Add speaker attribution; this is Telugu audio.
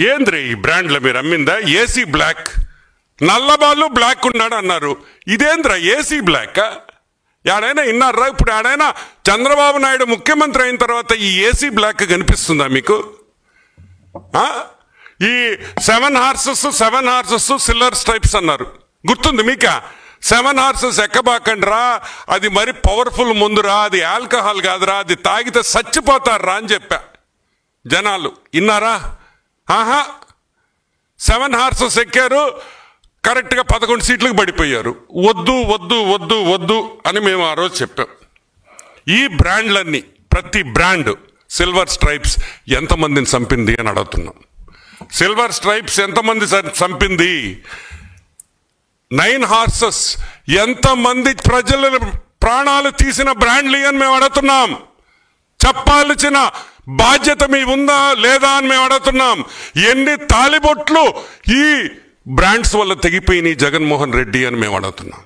Speaker 1: ఏంద్రీ ఈ బ్రాండ్లో మీరు అమ్మిందా? ఏసీ బ్లాక్, నల్లబాలు బ్లాక్ ఉన్నాడు అన్నారు. ఇదేంద్రా ఏసీ బ్లాక్? ఏడైనా విన్నారా? ఇప్పుడు ఏడైనా చంద్రబాబు నాయుడు ముఖ్యమంత్రి అయిన తర్వాత ఈ ఏసీ బ్లాక్ కనిపిస్తుందా మీకు? ఈ 7 హార్సెస్ సిల్వర్ స్ట్రైప్స్ అన్నారు, గుర్తుంది మీకా? 7 హార్సెస్ ఎక్కబాకండ్రా, అది మరి పవర్ఫుల్ ముందురా, అది ఆల్కహాల్ కాదురా, అది తాగితే చచ్చిపోతారా అని చెప్పా. జనాలు విన్నారా? 7 హార్సెస్ ఎక్కారు, కరెక్ట్గా 11 సీట్లకు పడిపోయారు. వద్దు వద్దు వద్దు వద్దు అని మేము ఆ రోజు చెప్పాం. ఈ బ్రాండ్లన్నీ, ప్రతి బ్రాండ్ సిల్వర్ స్ట్రైప్స్ ఎంతమందిని చంపింది అని అడుగుతున్నాం. సిల్వర్ స్ట్రైప్స్ ఎంతమంది చంపింది? 9 హార్సెస్ ఎంతమంది ప్రజల ప్రాణాలు తీసిన బ్రాండ్లు అని మేము అడుగుతున్నాం. చెప్పాల్సిన బాధ్యత మీ ఉందా లేదా అని మేము అడుగుతున్నాం. ఎన్ని తాలిబొట్లు ఈ బ్రాండ్స్ వల్ల తెగిపోయినాయి జగన్మోహన్ రెడ్డి అని మేము అడుగుతున్నాం.